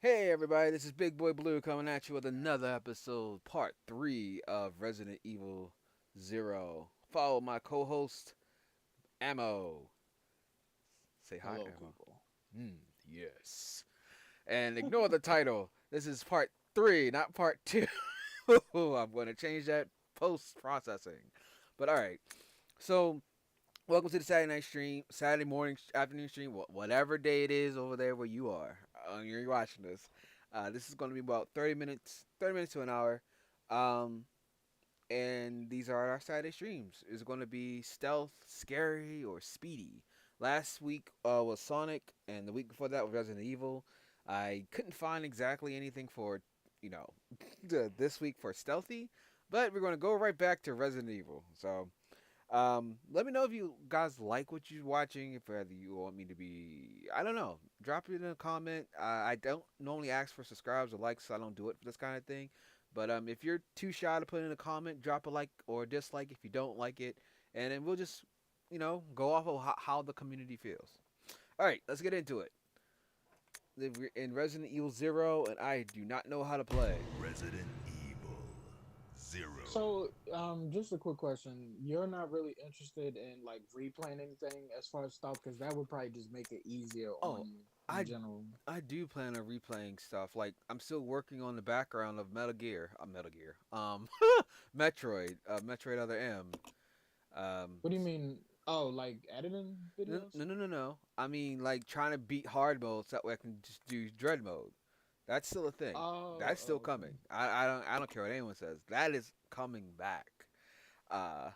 Hey everybody, this is Big Boy Blue coming at you with another episode, part 3 of Resident Evil Zero. Follow my co-host, Ammo. Say hi, Hello, Ammo. people. Yes. And ignore the title. This is part 3, not part 2. I'm going to change that post-processing. But alright, so welcome to the Saturday night stream, Saturday morning, afternoon stream, whatever day it is over there where you are. You're watching this. This is going to be about 30 minutes to an hour. Um, and these are our Saturday streams. It's going to be stealth, scary, or speedy. Last week was Sonic, and the week before that was Resident Evil. I couldn't find exactly anything for, you know, this week for stealthy, but we're going to go right back to Resident Evil. So let me know if you guys like what you're watching. If whether you want me to be, I don't know. Drop it in a comment. I don't normally ask for subscribes or likes, so I don't do it for this kind of thing. But if you're too shy to put in a comment, drop a like or a dislike if you don't like it, and then we'll just, go off of how the community feels. All right, let's get into it. We're in Resident Evil Zero, and I do not know how to play. Resident Evil Zero. Just a quick question. You're not really interested in like replaying anything as far as stuff, because that would probably just make it easier on Oh, you in I general. I do plan on replaying stuff. Like I'm still working on the background of Metal Gear. Metal Gear. Metroid. Metroid Other M. Um, What do you mean? Oh, like editing no, videos? no, no, no, no. I mean, like trying to beat hard mode so that way I can just do dread mode. That's still a thing. That's still Okay. coming. I don't care what anyone says. That is coming back. Uh,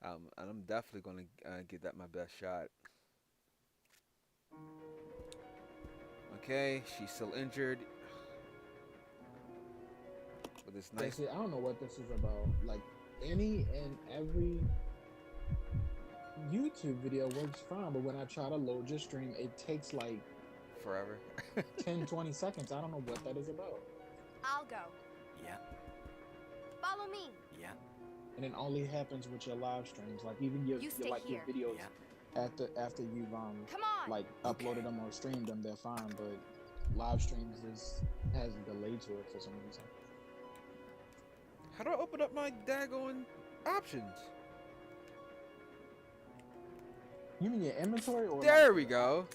and I'm definitely gonna give that my best shot. Okay, she's still injured, but it's Yeah, nice. see, I don't know what this is about. Like any and every YouTube video works fine, but when I try to load your stream, it takes like Forever. 10, 20 seconds. I don't know what that is about. I'll go. Yeah, Follow me. yeah, And it only happens with your live streams. Like even You your stay like your here. videos yeah. after you've Come on. like Okay. uploaded them or streamed them, they're fine. But live streams just has a delay to it for some reason. How do I open up my daggone options? You mean your inventory or like There we your go.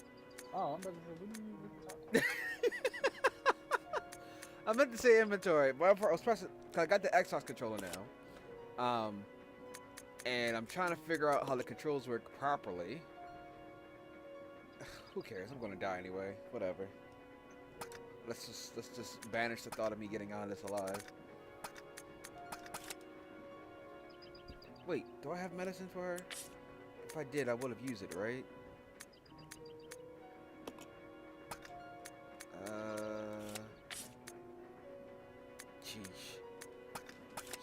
Oh, I'm about to say, what are you talking about? I meant to say inventory, but I was pressing. Cause I got the Xbox controller now. And I'm trying to figure out how the controls work properly. Who cares? I'm gonna die anyway. Whatever. Let's just banish the thought of me getting out of this alive. Wait, do I have medicine for her? If I did, I would have used it, right? Uh, Sheesh.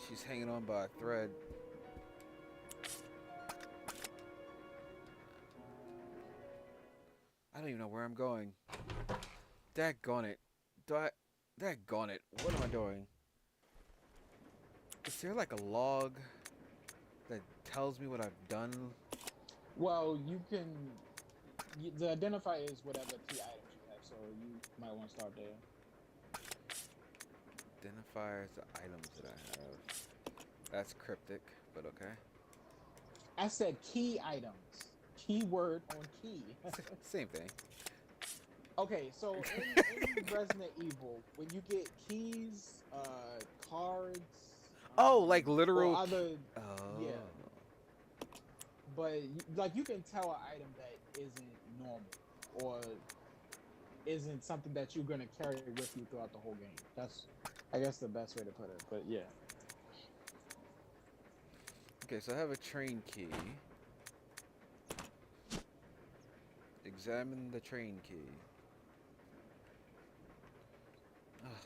She's hanging on by a thread. I don't even know where I'm going. Daggone it. Do I... Daggone it. What am I doing? Is there like a log that tells me what I've done? Well, the identifier is whatever key items you have, so you might want to start there. Identifiers the items that I have. That's cryptic, but okay. I said key items. Keyword on key. Same thing. Okay, so in Resident Evil, when you get keys, cards, Oh, like or literal. other, yeah, Oh. but like you can tell an item that isn't normal or isn't something that you're gonna carry with you throughout the whole game. That's, I guess, the best way to put it. But yeah, Okay, so I have a train key. Examine the train key.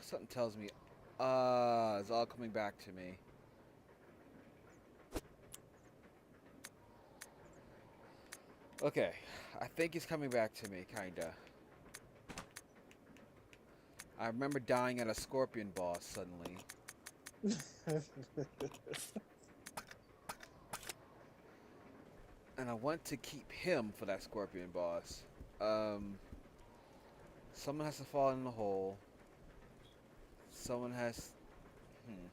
Something tells me, it's all coming back to me. Okay, I think it's coming back to me, kinda. I remember dying at a scorpion boss suddenly. And I want to keep him for that scorpion boss. Um, Someone has to fall in the hole. Someone has. Hmm.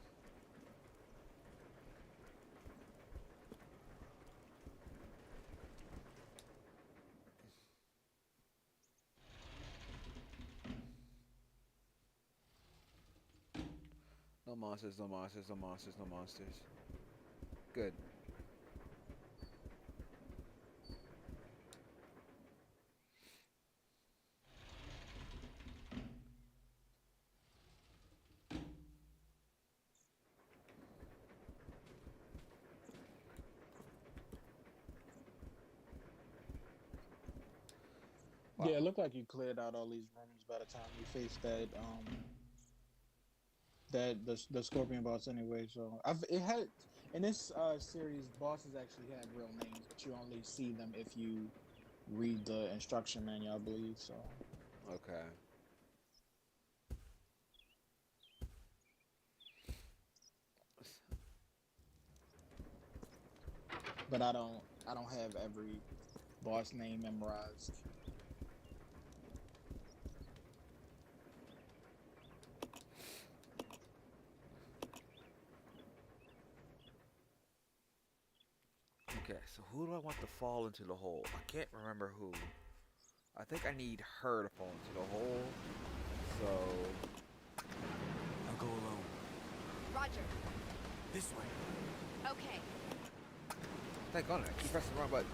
No monsters, no monsters, no monsters, no monsters. Good. Yeah, Wow. it looked like you cleared out all these rooms by the time you faced the scorpion boss anyway. So I've it had in this series bosses actually have real names, but you only see them if you read the instruction manual, I believe. So, Okay. but I don't have every boss name memorized. Okay, so who do I want to fall into the hole? I can't remember who. I think I need her to fall into the hole. So I'll go alone. Roger. This way. Okay. thank God I keep pressing the wrong button.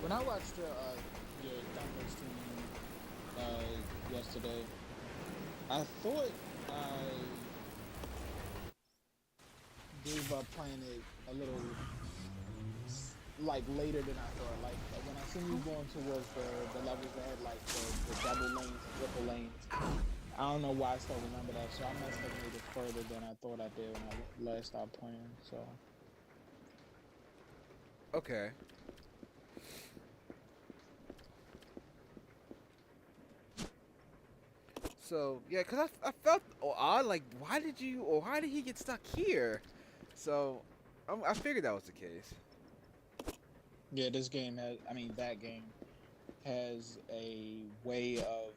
When I watched your download stream yesterday, I thought I gave up playing it a little like later than I thought. Like when I seen you going towards the levels that had like the double lanes and triple lanes, I don't know why I still remember that. So I must have made it further than I thought I did when I last stopped playing. So Okay. So yeah, cause I felt odd. Like, why did you or why did he get stuck here? So I figured that was the case. yeah, this game has. I mean, that game has a way of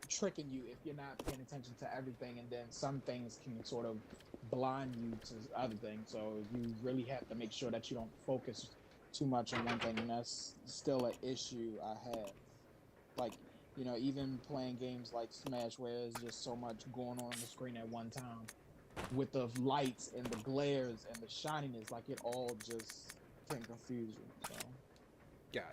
tricking you if you're not paying attention to everything, and then some things can sort of blind you to other things. So you really have to make sure that you don't focus too much on one thing, and that's still an issue I have. Like, even playing games like Smash, where there's just so much going on the screen at one time, with the lights and the glares and the shininess, like it all just can confuse you. So Gotcha.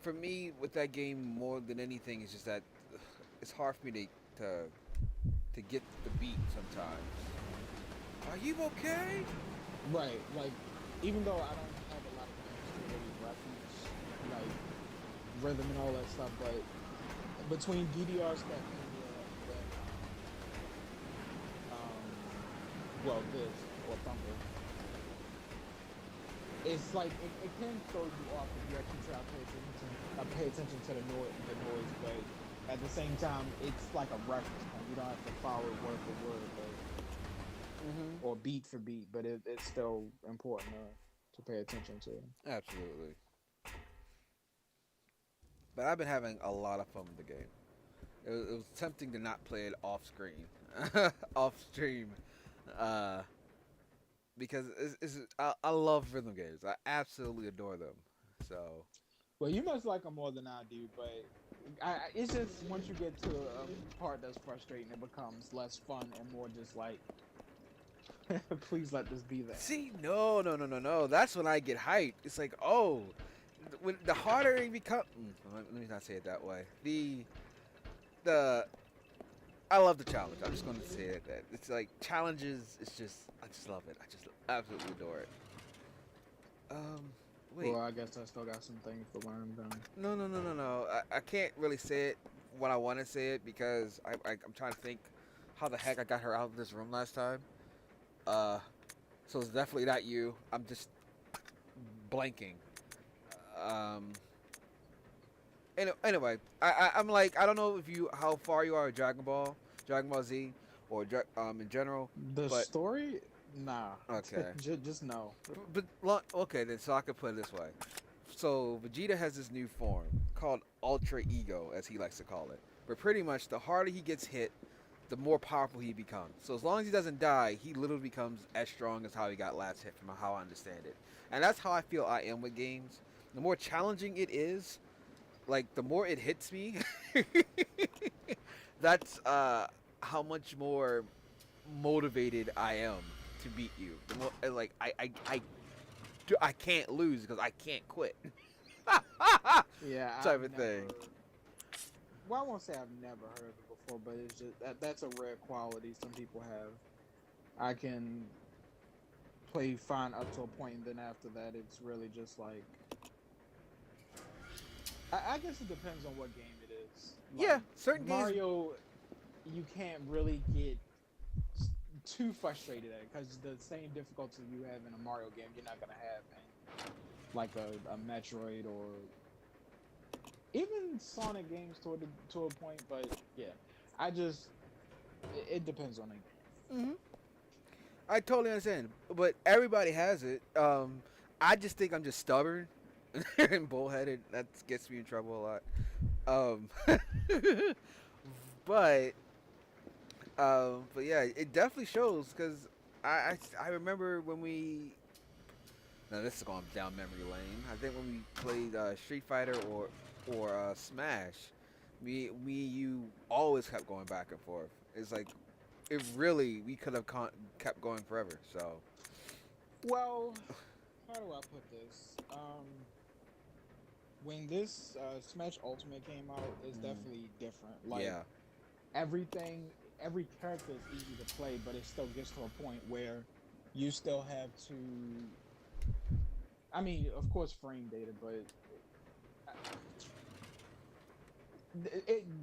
For me, with that game, more than anything, is just that it's hard for me to get the beat sometimes. Are you okay? right, like even though I don't have a lot of games to really reference like rhythm and all that stuff, but between DDR Stepmania and then well this or Thumper, it's like it can throw you off if you actually try to pay attention to the noise, but at the same time, it's like a reference point. You don't have to follow it word for word, but Mm-hmm. or beat for beat, but it's still important to pay attention to. Absolutely. But I've been having a lot of fun with the game. It was tempting to not play it off screen, off stream, uh, because I love rhythm games. I absolutely adore them. So Well, you must like them more than I do, but it's just once you get to a part that's frustrating, it becomes less fun and more just like, please let this be the end. see, no, no, no, no, no. That's when I get hyped. It's like, oh, when the harder it becomes. Let me not say it that way. The I love the challenge. I'm just going to say it. That it's like challenges. It's just I just love it. I just absolutely adore it. Um, Wait, Well, I guess I still got some things to learn then. no. I can't really say it when I want to say it because I'm trying to think how the heck I got her out of this room last time. Uh, so it's definitely not you. I'm just blanking. Um. Anyway, I'm like I don't know if you how far you are with Dragon Ball Z, or in general, The but story, nah. okay. Just no. Okay, then so I could put it this way. So Vegeta has this new form called Ultra Ego, as he likes to call it. But pretty much, the harder he gets hit, the more powerful he becomes. So as long as he doesn't die, he literally becomes as strong as how he got last hit, from how I understand it. And that's how I feel I am with games. The more challenging it is, like the more it hits me, that's how much more motivated I am to beat you. The more like I can't lose because I can't quit. Yeah, Type I've of never. thing. Well, I won't say I've never heard of it before, but it's just that's a rare quality some people have. I can play fine up to a point, and then after that, it's really just like I guess it depends on what game it is. Yeah, Like certain games. Mario, you can't really get s- too frustrated at it because the same difficulty you have in a Mario game, you're not gonna have in like a Metroid or even Sonic games to a point. But yeah, I just it depends on the game. Hmm. I totally understand, but everybody has it. I just think I'm just stubborn and bullheaded. That gets me in trouble a lot. Um, but but yeah, it definitely shows because I remember when we. Now this is going down memory lane. I think when we played Street Fighter or Smash, you always kept going back and forth. It's like it really we could have kept going forever. So Well, how do I put this? When this Smash Ultimate came out, it's mm, definitely different. Like yeah, everything, every character is easy to play, but it still gets to a point where you still have to. I mean, of course, frame data, but uh,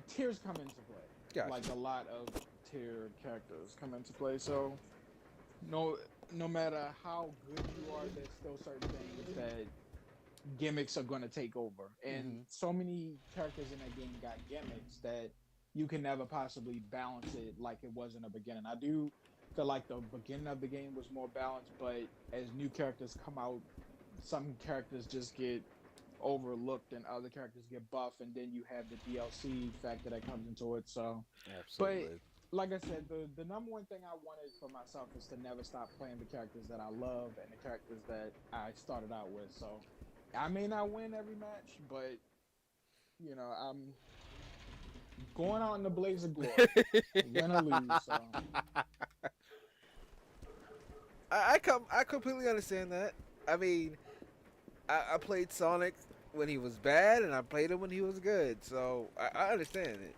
tiers come into play. gotcha. Like a lot of tier characters come into play. So no, no matter how good you are, there's still certain things that gimmicks are going to take over. And Hmm. so many characters in that game got gimmicks that you can never possibly balance it like it was in the beginning. I do feel like the beginning of the game was more balanced, but as new characters come out, some characters just get overlooked and other characters get buffed, and then you have the DLC factor that comes into it. So, but Absolutely. like I said, the number one thing I wanted for myself is to never stop playing the characters that I love and the characters that I started out with. So I may not win every match, but I'm going out in the blaze of glory, win or lose. So I completely understand that. I mean, I played Sonic when he was bad, and I played him when he was good. So I understand it.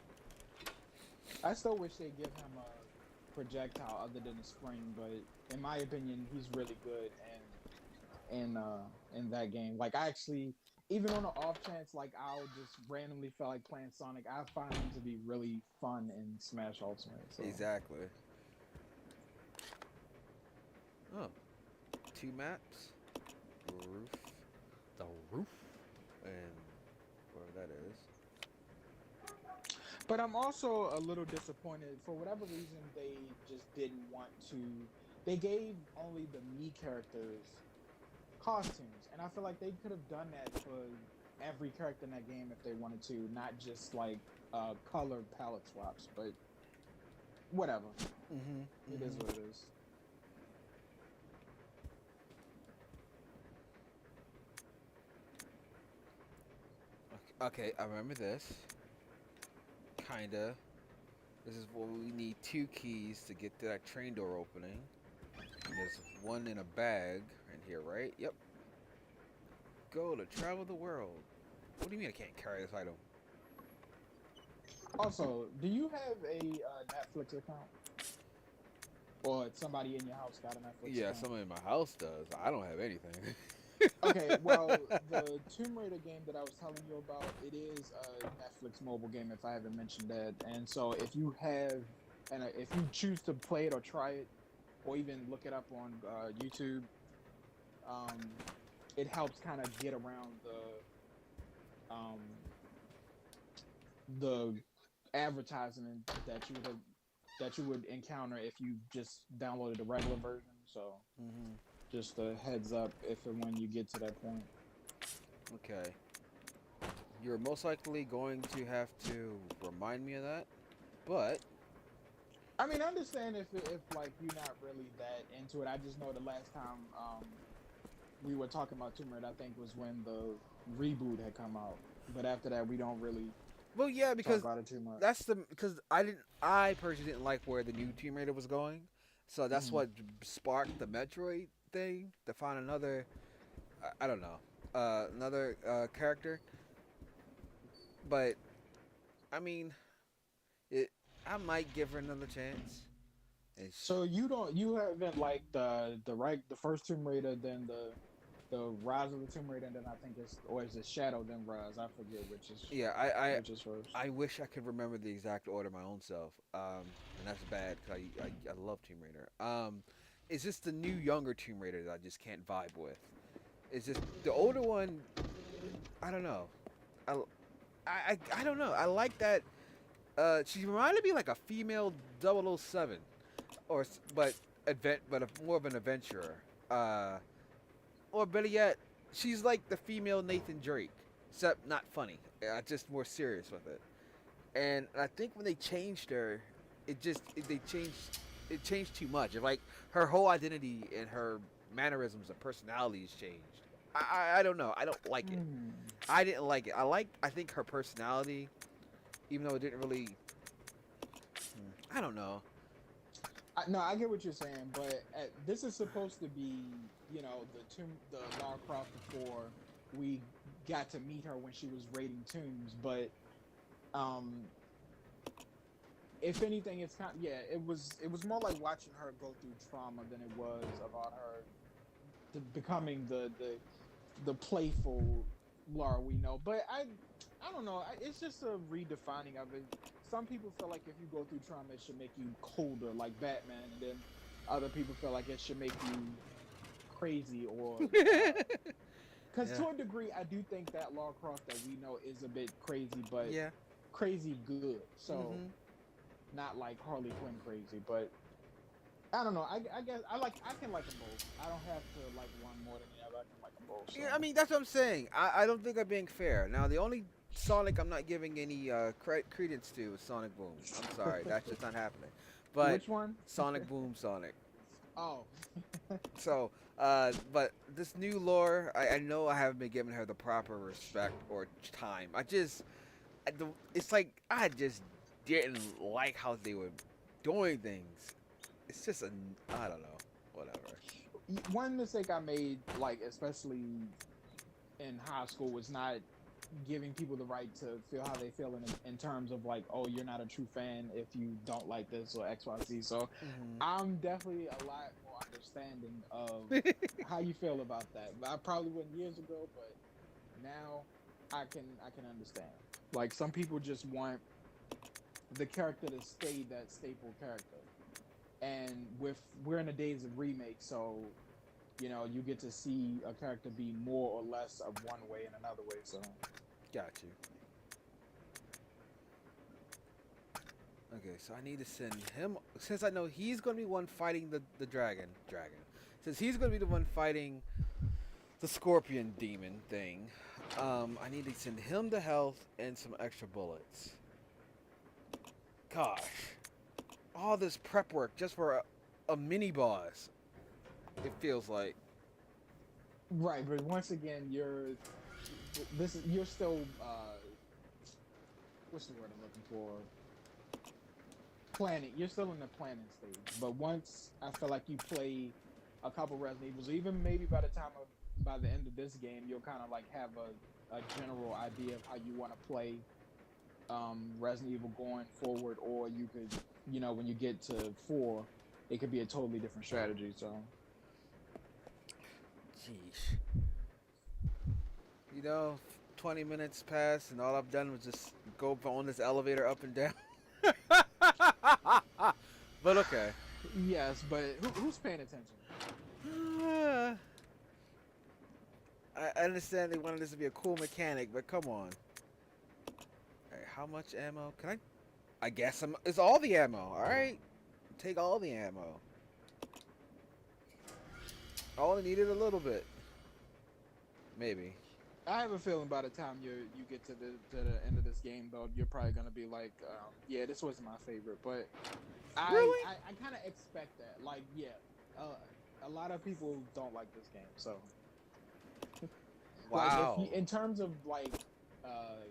I still wish they'd give him a projectile other than a spring, but in my opinion, he's really good in that game. Like I actually, even on the off chance, like I'll just randomly feel like playing Sonic, I find him to be really fun in Smash Ultimate. So Exactly. Oh, two maps. Roof. The roof. And where that is. but I'm also a little disappointed for whatever reason they just didn't want to. They gave only the me characters costumes, and I feel like they could have done that for every character in that game if they wanted to, not just like color palette swaps. But whatever, Mm-hmm. it is Mm-hmm. what it is. Okay, I remember this. Kinda. This is what we need two keys to get to that train door opening. And there's one in a bag in here, right? Yep. Go to travel the world. What do you mean I can't carry this item? Also, do you have a Netflix account, or somebody in your house got a Netflix Yeah, account? someone in my house does. I don't have anything. Okay, well, the Tomb Raider game that I was telling you about, it is a Netflix mobile game. If I haven't mentioned that, and so if you have, and if you choose to play it or try it, or even look it up on YouTube, um, it helps kind of get around the advertising that you would encounter if you just downloaded the regular version. So Hmm. just a heads up if and when you get to that point. Okay. You're most likely going to have to remind me of that, but I mean, I understand if like you're not really that into it. I just know the last time we were talking about Tomb Raider, I think was when the reboot had come out. But after that, we don't really well, yeah, talk because about it too much. because I personally didn't like where the new Tomb Raider was going, so that's Mhm. what sparked the Metroid thing to find another. I don't know, another character, but I mean, it. I might give her another chance. It's, So you haven't liked the first Tomb Raider, then the Rise of the Tomb Raider, and then I think it's or is it Shadow then Rise? I forget yeah, I which is first. I wish I could remember the exact order my own self. And that's bad because I love Tomb Raider. It's just the new younger Tomb Raider that I just can't vibe with. It's just the older one. I don't know. I I don't know. I like that. She reminded me like a female 007, but more of an adventurer. Uh, or better yet, she's like the female Nathan Drake, except not funny. Just more serious with it. And I think when they changed her, they changed it changed too much. Like her whole identity and her mannerisms and personalities changed. I don't know. I don't like it. Hmm. I didn't like it. I think her personality, even though it didn't really. I don't know. No, I get what you're saying, but this is supposed to be, the Lara Croft before we got to meet her when she was raiding tombs. But um, if anything, it's kind yeah, it was more like watching her go through trauma than it was about her becoming the playful Lara we know. But I don't know. It's just a redefining of it. Some people feel like if you go through trauma, it should make you colder, like Batman, and then other people feel like it should make you crazy or. Because Yeah. to a degree, I do think that Lara Croft that we know is a bit crazy, but Yeah. crazy good. So Mhm. not like Harley Quinn crazy, but I don't know. I guess I can like them both. I don't have to like one more than the other. I can like them both. So Yeah, I mean that's what I'm saying. I don't think I'm being fair. Now the only Sonic I'm not giving any credence to is Sonic Boom. I'm sorry, that's just not happening. But which one? Sonic Boom Sonic. Oh, So, but this new lore, I know I haven't been giving her the proper respect or time. It's like I just didn't like how they were doing things. It's just I don't know, whatever. one mistake I made, like especially in high school, was not giving people the right to feel how they feel in terms of like, oh, you're not a true fan if you don't like this or X, Y, Z. So Hmm. I'm definitely a lot more understanding of how you feel about that. I probably wasn't years ago, but now I can understand. Like some people just want the character to stay that staple character. And we're in the days of remakes, so you get to see a character be more or less of one way and another way. So Got you. Okay, so I need to send him since I know he's gonna be one fighting the dragon. Dragon. Since he's gonna be the one fighting the scorpion demon thing, I need to send him the health and some extra bullets. Gosh, all this prep work just for a mini boss. It feels like. right, but once again, you're still what's the word I'm looking for? Planning. You're still in the planning stage. But once I feel like you play a couple Resident Evils, even maybe by the end of this game, you'll kind of like have a general idea of how you want to play Resident Evil going forward, or you could, when you get to 4, it could be a totally different strategy. So Jeez. You know, 20 minutes passed and all I've done was just go on this elevator up and down. But okay. Yes, but who's paying attention? I understand they wanted this to be a cool mechanic, but come on. Alright, how much ammo? Can I guess it's all the ammo, alright? Take all the ammo. I only needed a little bit. Maybe. I have a feeling by the time you get to the end of this game, though, you're probably gonna be like, yeah, this wasn't my favorite, but Really? I kind of expect that. Like, yeah, a lot of people don't like this game, so like if Wow. you, in terms of like uh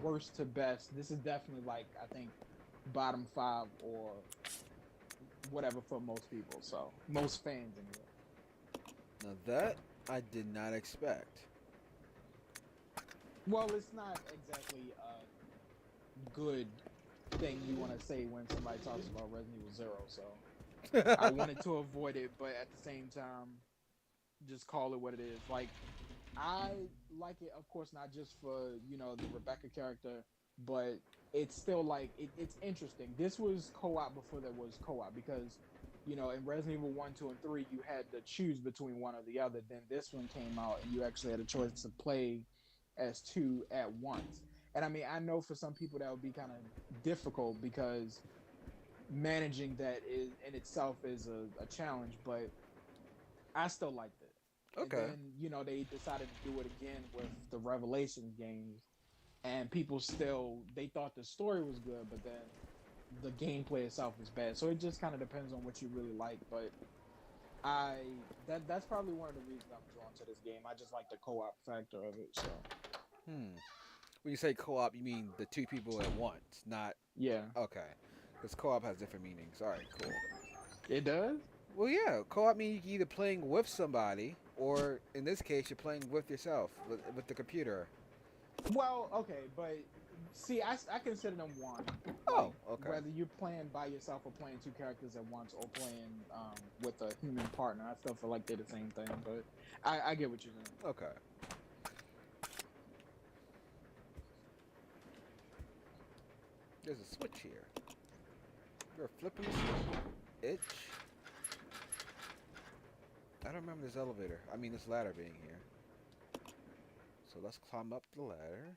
worst to best, this is definitely like I think bottom five or whatever for most people. So most fans anyway. Now that I did not expect. Well, it's not exactly a good thing you want to say when somebody talks about Resident Evil Zero. So I wanted to avoid it, but at the same time, just call it what it is. Like I like it, of course, not just for the Rebecca character, but it's still like it's interesting. This was co-op before there was co-op because in Resident Evil 1, 2, and 3 you had to choose between one or the other. Then this one came out and you actually had a choice to play as two at once. And I mean, I know for some people that would be kind of difficult because managing that is in itself is a challenge, but I still liked it. And Okay. then, they decided to do it again with the Revelations games. And people still, they thought the story was good, but then the gameplay itself was bad. So it just kind of depends on what you really like. But that's probably one of the reasons I'm drawn to this game. I just like the co-op factor of it. So Hmm. When you say co-op, you mean the two people at once, not yeah, okay. Because co-op has different meanings. All right, cool. it does. Well, yeah, co-op means you're either playing with somebody, or in this case, you're playing with yourself, with the computer. Well, okay, but see, I consider them one. Like Oh, okay. whether you're playing by yourself or playing two characters at once or playing with a human partner, I still feel like they're the same thing. But I get what you're saying. Okay. There's a switch here. You're flipping the switch. Itch. I don't remember this elevator. I mean, this ladder being here. So let's climb up the ladder.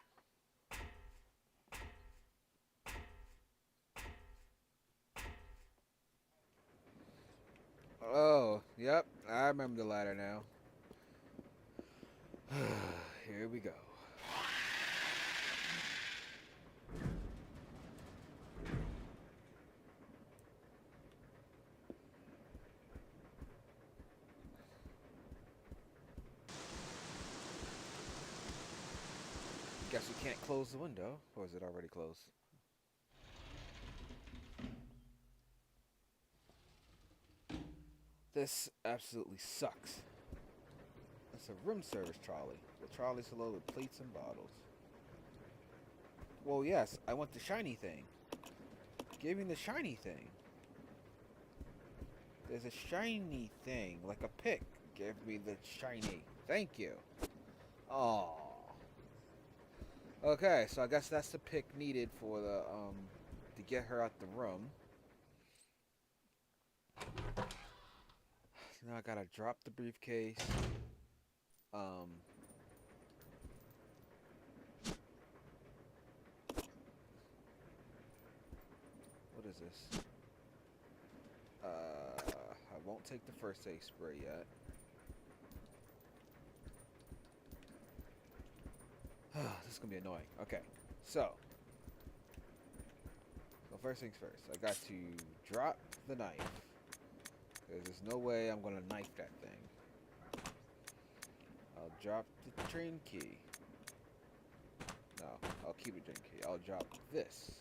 Oh, yep. I remember the ladder now. Here we go. Guess we can't close the window, or is it already closed? This absolutely sucks. It's a room service trolley. The trolley's loaded with plates and bottles. Well, yes, I want the shiny thing. Give me the shiny thing. There's a shiny thing, like a pick. Give me the shiny. Thank you. Oh. Okay, so I guess that's the pick needed for the to get her out the room. So now I gotta drop the briefcase. What is this? I won't take the first aid spray yet. This is gonna be annoying. Okay, so first things first, I got to drop the knife. Because there's no way I'm gonna knife that thing. I'll drop the train key. No, I'll keep the train key. I'll drop this.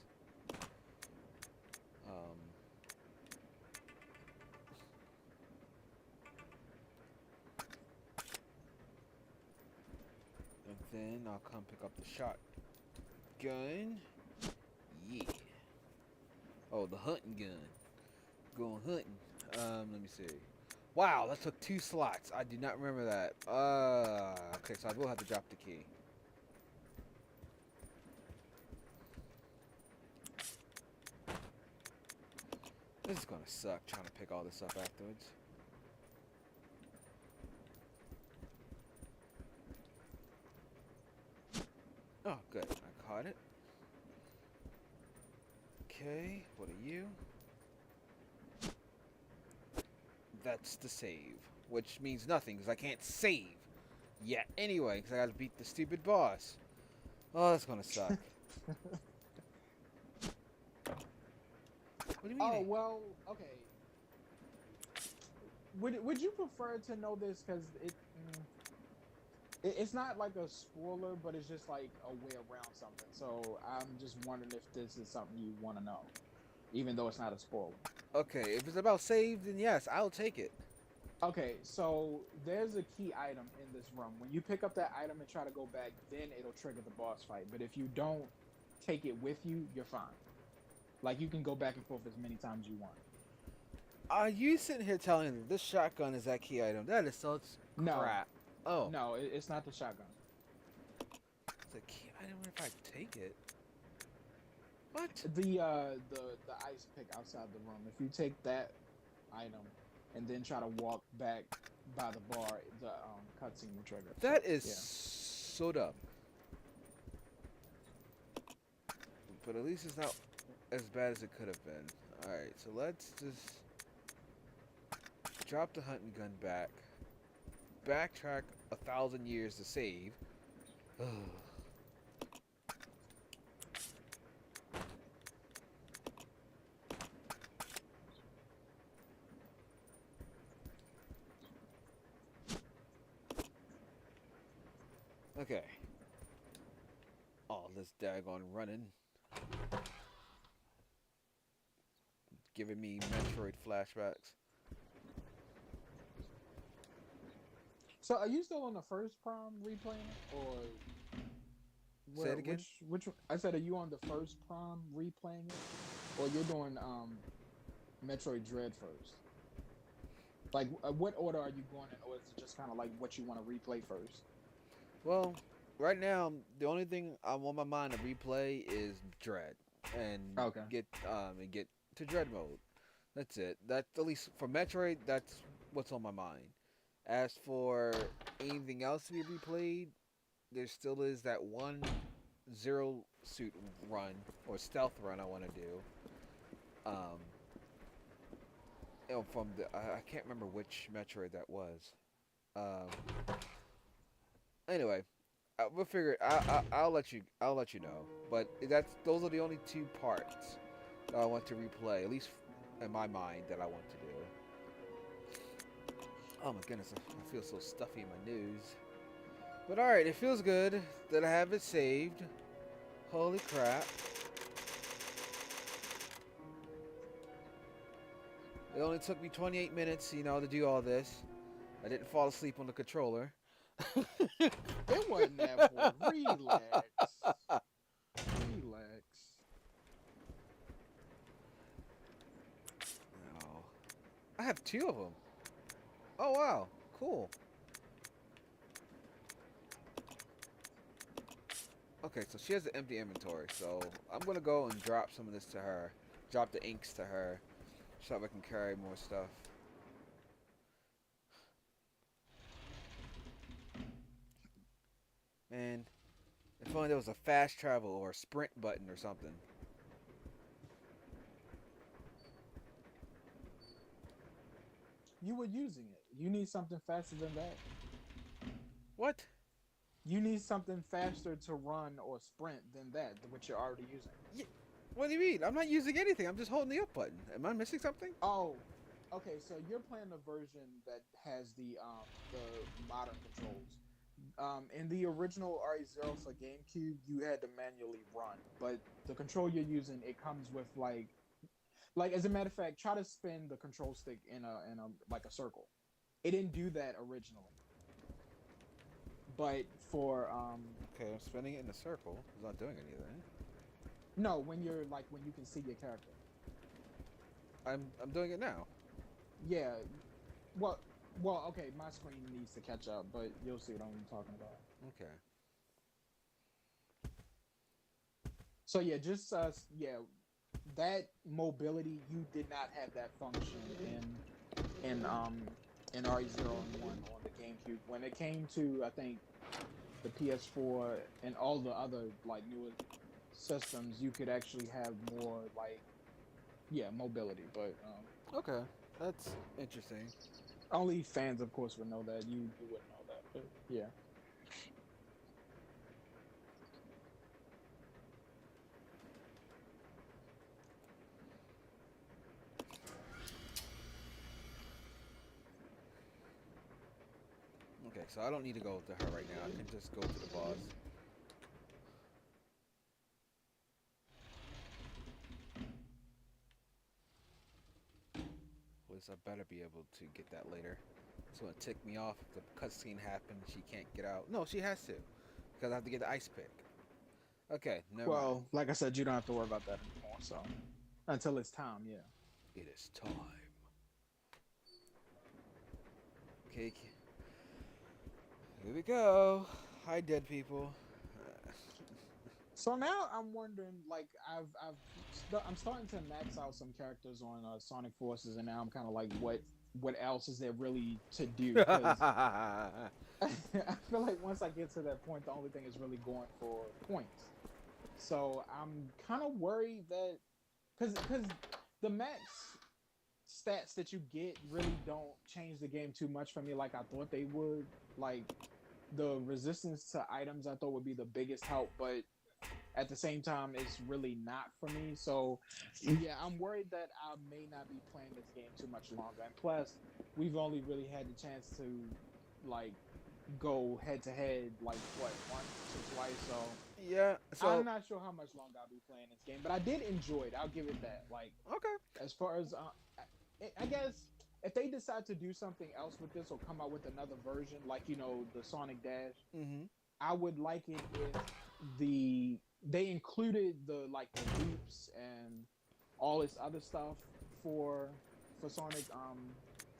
And then I'll come pick up the shotgun. Yeah. Oh, the hunting gun. Going hunting. Let me see. Wow, that took 2 slots. I do not remember that. Okay, so I will have to drop the key. This is gonna suck trying to pick all this up afterwards. Oh, good. I caught it. Okay, what are you? That's the save, which means nothing because I can't save yet anyway because I gotta beat the stupid boss. Oh, that's gonna suck. What do you mean? Oh well, okay. Would you prefer to know this because it's not like a spoiler, but it's just like a way around something. So I'm just wondering if this is something you want to know, even though it's not a spoiler. Okay, if it's about save, then yes, I'll take it. Okay, so there's a key item in this room. When you pick up that item and try to go back, then it'll trigger the boss fight. But if you don't take it with you, you're fine. Like you can go back and forth as many times you want. Are you sitting here telling me that this shotgun is that key item? That is such No. crap. Oh. No, it's not the shotgun. It's a key item if I take it. What? The ice pick outside the room. If you take that item and then try to walk back by the bar, the cutscene will trigger. That is yeah. so dumb. But at least it's not as bad as it could have been. Alright, so let's just drop the hunting gun back. Backtrack 1,000 years to save. Okay. All this daggone running. Giving me Metroid flashbacks. So are you still on the first prom replaying it, or Say it again? Which I said, are you on the first prom replaying it, or you're doing Metroid Dread first? Like, what order are you going in, or is it just kind of like what you want to replay first? Well, right now the only thing I'm on my mind to replay is Dread and get to Dread mode. That's it. That's at least for Metroid. That's what's on my mind. As for anything else to be replayed, there still is that one zero suit run or stealth run I want to do. From the I can't remember which Metroid that was. Anyway, we'll figure it. I'll let you know. But those are the only 2 parts that I want to replay, at least in my mind, that I want to do. Oh my goodness, I feel so stuffy in my nose. But alright, it feels good that I have it saved. Holy crap. It only took me 28 minutes, to do all this. I didn't fall asleep on the controller. It wasn't that for relax. Relax. Oh. I have 2 of them. Oh wow, cool. Okay, so she has an empty inventory, so I'm gonna go and drop some of this to her. Drop the inks to her, so I can carry more stuff. Man, if only there was a fast travel or a sprint button or something. You were using it. You need something faster than that. What? You need something faster to run or sprint than that, which you're already using. Yeah, what do you mean? I'm not using anything. I'm just holding the up button. Am I missing something? Oh, okay. So you're playing the version that has the modern controls. In the original RE0 for GameCube, you had to manually run, but the control you're using, it comes with like as a matter of fact, try to spin the control stick in a like a circle. It didn't do that originally. But for Okay, I'm spinning it in a circle. It's not doing anything. no, when you can see your character. I'm doing it now. Yeah. well, well, okay. My screen needs to catch up, but you'll see what I'm talking about. Okay. So yeah, just yeah, that mobility you did not have that function in in RE0 and 1 on the GameCube. When it came to I think the PS4 and all the other like newer systems, you could actually have more like yeah mobility. But Okay. That's interesting. only fans, of course, would know that. You wouldn't know that. But yeah. Okay, so I don't need to go to her right now. I can just go to the boss. At least I better be able to get that later. It's gonna tick me off if the cutscene happens. She can't get out. No, she has to, because I have to get the ice pick. Okay, never mind. Well, like I said, you don't have to worry about that anymore. So until it's time, yeah. It is time. Okay, here we go. Hi, dead people. So now I'm wondering, like, I'm starting to max out some characters on Sonic Forces, and now I'm kind of like, what else is there really to do? Because I feel like once I get to that point, the only thing is really going for points. So I'm kind of worried that because the max stats that you get really don't change the game too much for me, like I thought they would. Like the resistance to items, I thought would be the biggest help, but at the same time it's really not for me. So yeah, I'm worried that I may not be playing this game too much longer, and plus we've only really had the chance to like go head to head like what, once or twice. So Yeah. I'm So not sure how much longer I'll be playing this game, but I did enjoy it. I'll give it that. Like okay. as far as I guess if they decide to do something else with this or come out with another version like the Sonic Dash, Mhm. I would like it if they included the like the loops and all this other stuff for for Sonic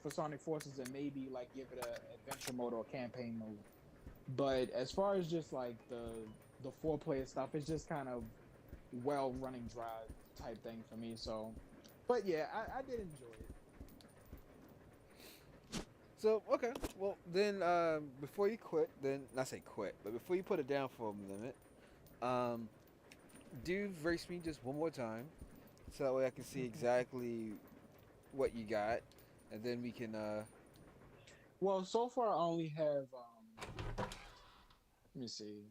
for Sonic Forces, and maybe like give it a adventure mode or a campaign mode. But as far as just like the four player stuff, it's just kind of well running dry type thing for me. So, but yeah, I did enjoy it. So okay. Well then, before you quit, then not say quit, but before you put it down for a minute, um, do race me just one more time, so that way I can see exactly what you got, and then we can. Well, so far I only have let me see,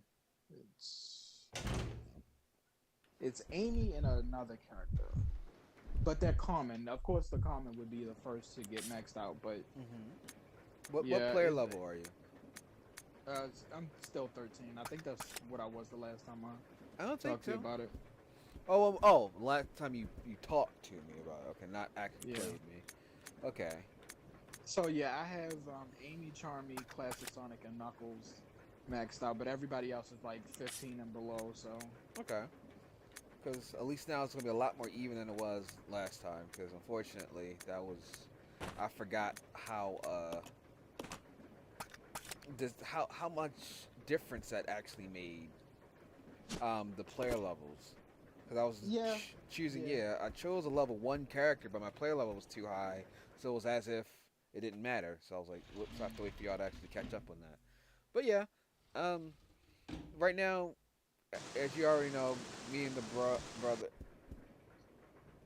it's it's Amy and another character, but they're common. Of course, the common would be the first to get maxed out, but What yeah, player level are you? I'm still 13. I think that's what I was the last time I don't I think talked to you so. about it. Oh, last time you talked to me about it. Okay, not actually Yeah. played me. Okay. So yeah, I have Amy, Charmy, Classic Sonic, and Knuckles maxed out, but everybody else is like 15 and below. So Okay. Because at least now it's gonna be a lot more even than it was last time. Because unfortunately, that was I forgot how this how much difference that actually made the player levels. Because I was yeah, choosing, yeah. yeah, I chose a level 1 character, but my player level was too high, so it was as if it didn't matter. So I was like, whoops, I have to wait for y'all to actually catch up on that. But yeah, um, right now, as you already know, me and the brother.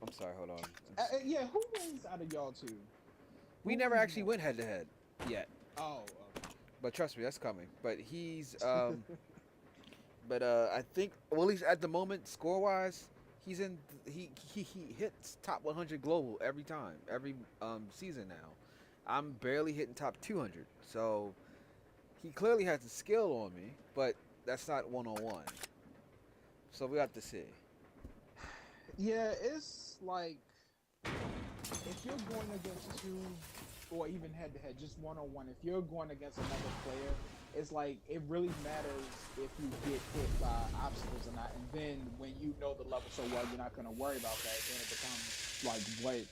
I'm sorry, hold on. Yeah, who wins out of y'all two? We Who never wins actually more? went head to head yet, Oh, but trust me, that's coming. But he's but I think, well, at least at the moment, score wise, he's in. He hits top 100 global every time, every season now. I'm barely hitting top 200, so he clearly has the skill on me, but that's not 1-on-1. So we have to see. yeah. It's like if you're going against two, or even head to head, just one on one. If you're going against another player, it's like it really matters if you get hit by obstacles or not. And then when you know the level so well, you're not going to worry about that. Then it becomes like what?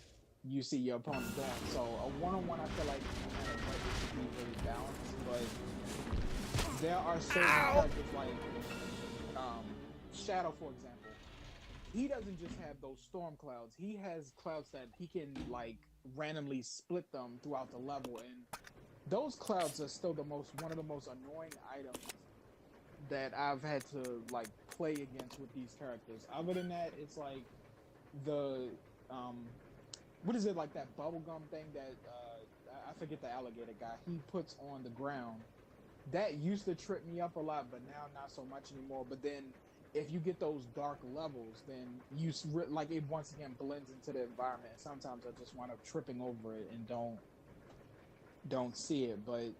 you see your opponent doing. So a one-on-one, I feel like no matter what, it should be really balanced. But there are certain characters like Shadow, for example. He doesn't just have those storm clouds. He has clouds that he can like randomly split them throughout the level, and those clouds are still one of the most annoying items that I've had to like play against with these characters. Other than that, it's like the what is it, like that bubblegum thing that I forget the alligator guy he puts on the ground. That used to trip me up a lot, but now not so much anymore. But then if you get those dark levels, then like it once again blends into the environment. And sometimes I just wind up tripping over it and don't see it. But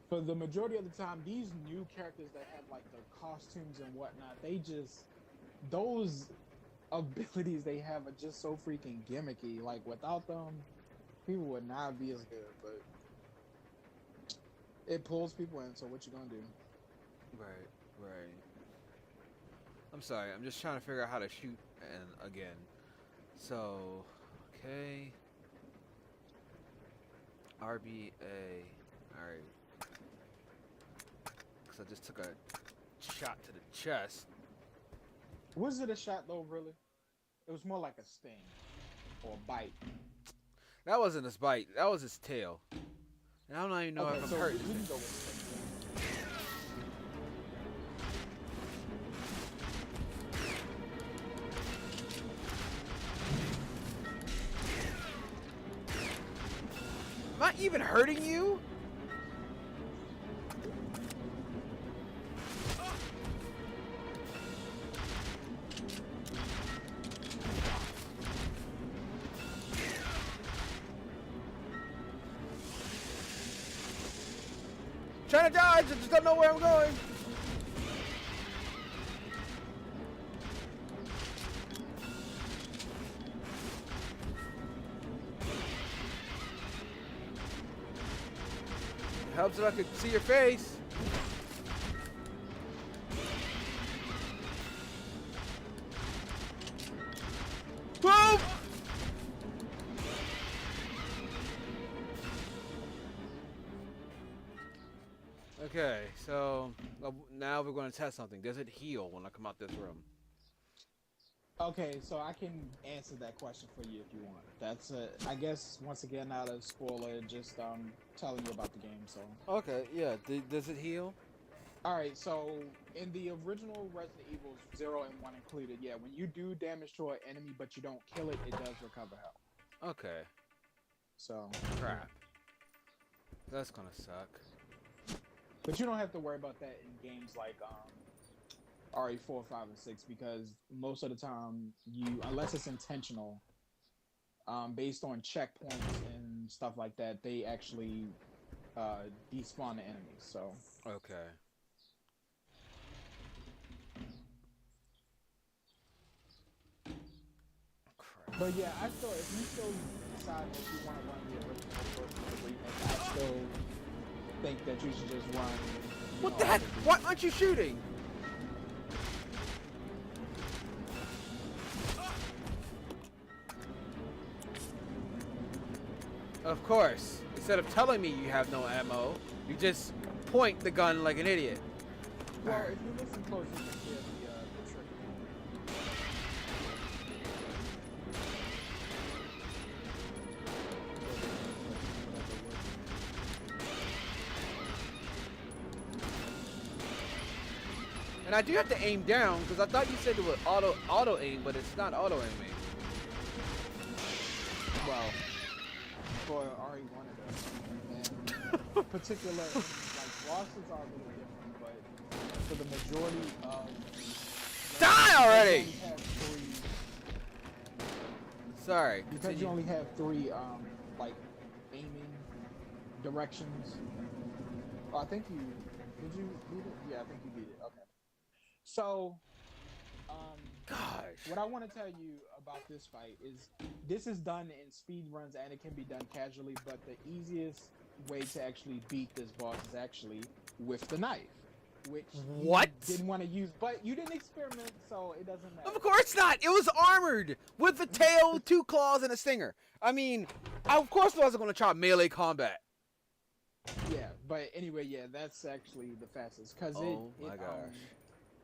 for the majority of the time, these new characters that have like the costumes and whatnot, those abilities they have are just so freaking gimmicky. Like without them, people would not be as good. But it pulls people in. So what you gonna do? Right. I'm sorry. I'm just trying to figure out how to shoot again. So, okay. RBA. All right. Because I just took a shot to the chest. Was it a shot though? Really? It was more like a sting or a bite. That wasn't his bite. That was his tail. And I don't even know if I'm hurt. We can go with sting. Am I even hurting you? Trying to dodge, I just don't know where I'm going. Helps if I could see your face. Boom! Okay, so now we're going to test something. Does it heal when I come out this room? Okay, so I can answer that question for you if you want. That's I guess once again not a spoiler, just telling you about the game. So Okay, yeah. Does it heal? all right, so in the original Resident Evil 0 and 1 included, yeah, when you do damage to an enemy but you don't kill it, it does recover health. Okay. So Crap. That's gonna suck. but you don't have to worry about that in games like RE4, 5, and 6 because most of the time unless it's intentional, based on checkpoints and stuff like that, they actually despawn the enemies. So Okay. Crap. but yeah, if you still decide that you want to run the original version of the remake, I still think that you should just run. What the heck? Why aren't you shooting? Of course. Instead of telling me you have no ammo, you just point the gun like an idiot. Well, if you listen close, you can hear the trick. And I do have to aim down because I thought you said it was auto aim, but it's not auto aiming. Well, for RE1 it does. And particular, like bosses are a little different, but for the majority of Die already! you have three, Sorry. because Continue. you only have three like aiming directions. Oh, I think you did you beat it? Yeah, I think you beat it. Okay. So Gosh. what I want to tell you about this fight is this is done in speed runs and it can be done casually, but the easiest way to actually beat this boss is actually with the knife. which What? you didn't want to use, but you didn't experiment, so it doesn't matter. Of course not. It was armored with a tail, 2 claws, and a stinger. I mean, of course I wasn't going to try melee combat. Yeah, but anyway, yeah, that's actually the fastest because Oh my gosh.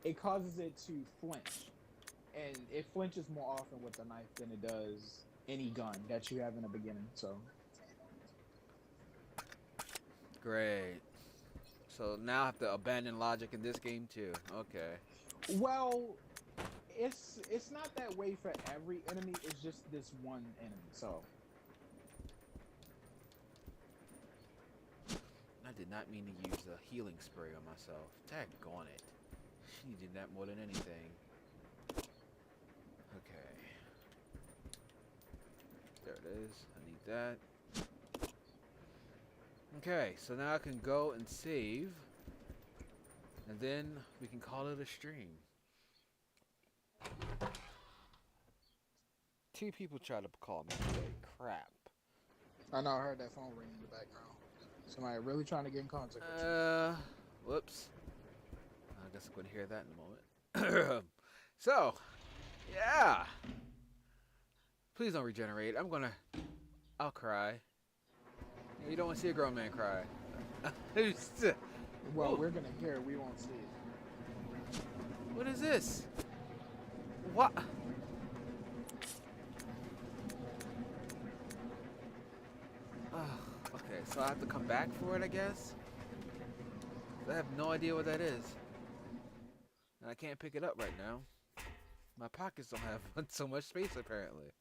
it causes it to flinch, and it flinches more often with the knife than it does any gun that you have in the beginning. So Great. So now I have to abandon logic in this game too. Okay. well, it's not that way for every enemy. It's just this one enemy. So I did not mean to use a healing spray on myself. Daggone it. She needed that more than anything. Okay. There it is. I need that. Okay, so now I can go and save. And then we can call it a stream. 2 people tried to call me today. Crap. I know I heard that phone ring in the background. Somebody really trying to get in contact with you. Whoops. I guess I'm going to hear that in a moment. So, yeah. Please don't regenerate. I'll cry. You don't want to see a grown man cry. Well, Ooh. we're gonna hear it. We won't see it. What is this? What? Okay, so I have to come back for it, I guess? I have no idea what that is. And I can't pick it up right now. My pockets don't have so much space, apparently.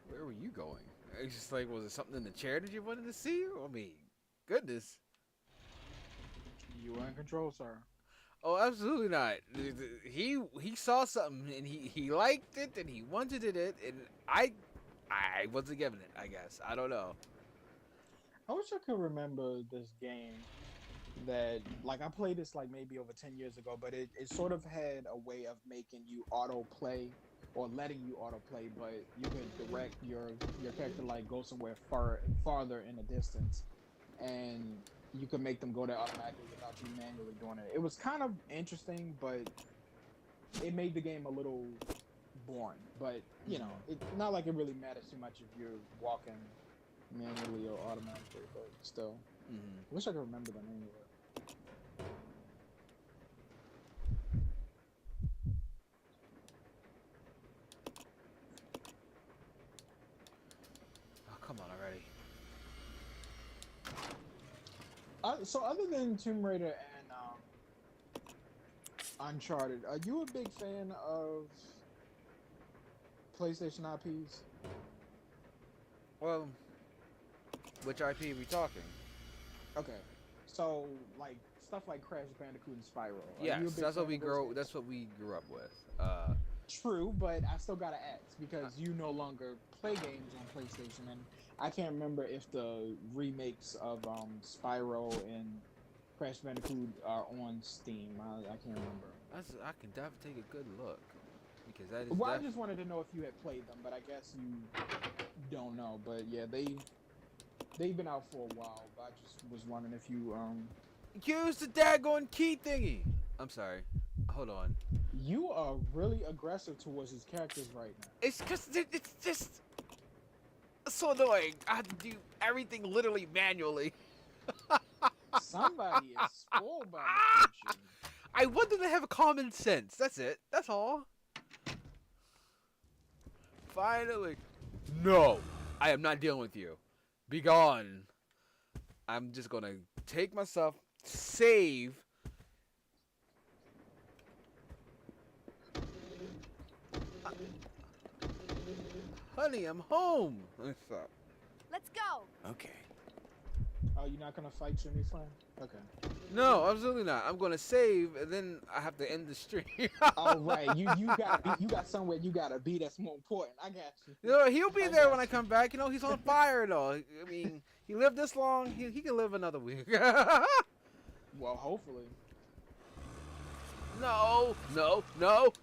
Where were you going? It's just like, was it something in the chair that you wanted to see? I mean, goodness. You are in control, sir. Oh, absolutely not. He saw something and he liked it and he wanted it and I wasn't giving it, I guess. I don't know. I wish I could remember this game that, like, I played this like maybe over 10 years ago, but it sort of had a way of making you auto play or letting you auto play, but you could direct your character like go somewhere farther in the distance, and you could make them go there automatically without you manually doing it. It was kind of interesting, but it made the game a little boring. But you know, it's not like it really matters too much if you're walking manually or automatically, but still. I wish I could remember the name of it. Oh, come on already. So other than Tomb Raider and Uncharted, are you a big fan of PlayStation IPs? Well, which IP are we talking? Okay, so like stuff like Crash Bandicoot and Spyro. Are you a Yes, big that's fan what we of those games? That's what we grew up with. True, but I still gotta ask because you no longer play games on PlayStation, and I can't remember if the remakes of Spyro and Crash Bandicoot are on Steam. I can't remember. I can definitely take a good look because that is. Well, I just wanted to know if you had played them, but I guess you don't know. But yeah, they've been out for a while. But I just was wondering if you Use the daggone key thingy. I'm sorry. Hold on. You are really aggressive towards his characters right now. It's because it's just so annoying. I have to do everything literally manually. Somebody is spoiled by the future. I want them to have a common sense. That's it. That's all. Finally. No. I am not dealing with you. Be gone. I'm just going to take myself, save. Honey, I'm home. What's up? Let's go. Okay. Oh, you're not gonna fight your new friend? Okay. No, absolutely not. I'm gonna save, and then I have to end the stream. Oh right, you got somewhere you gotta be that's more important. I got you. You know, he'll be I there when got I you. come back. You know, he's on fire though. I mean, he lived this long. He can live another week. Well, hopefully. No, no, no.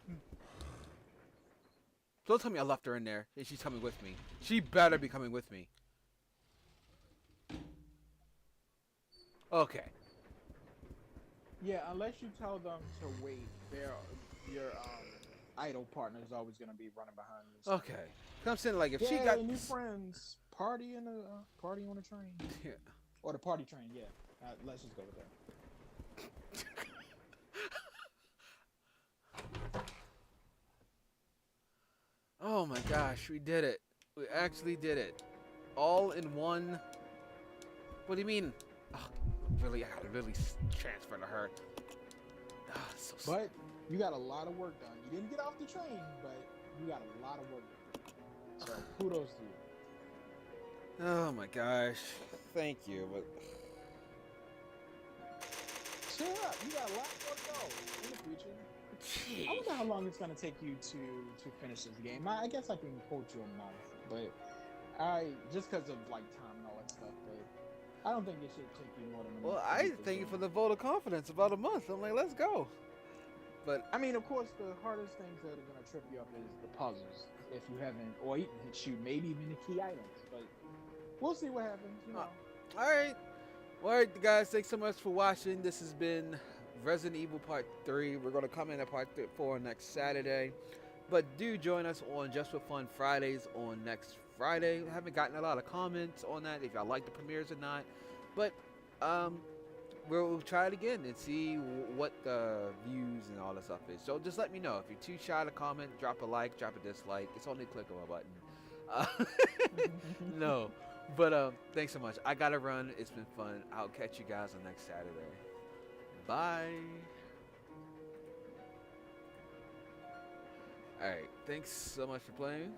Don't tell me I left her in there. And she's coming with me. She better be coming with me. Okay. Yeah, unless you tell them to wait, your idol partner is always gonna be running behind you. So. Okay. I'm saying like if Yeah, she got new friends. Party in a party on a train. Yeah. Or the party train. Yeah. Let's just go with that. Oh my gosh, we did it. We actually did it. All in one. What do you mean? Oh, really, I gotta really transfer to her. So But you got a lot of work done. You didn't get off the train, but you got a lot of work done. So kudos to you. Oh my gosh. Thank you, but Cheer up. You got a lot more to go in the future. I gee. wonder how long it's gonna take you to finish this game. I guess I can quote you a month, but just because of like time and all that stuff, but I don't think it should take you more than a month. Well, to I beat this thank you game. for the vote of confidence about a month. I'm like, let's go. But I mean, of course, the hardest things that are gonna trip you up is the puzzles. If you haven't, or shoot, maybe even the key items. But we'll see what happens. You know. alright. Well, alright guys, thanks so much for watching. This has been Resident Evil Part 3. We're gonna come in at Part 4 next Saturday. But do join us on Just for Fun Fridays on next Friday. I haven't gotten a lot of comments on that, if y'all like the premieres or not. But we'll try it again and see what the views and all that stuff is. So just let me know. If you're too shy to comment, drop a like, drop a dislike. It's only a click of a button. No. But thanks so much. I gotta run. It's been fun. I'll catch you guys on next Saturday. Bye. Alright, thanks so much for playing.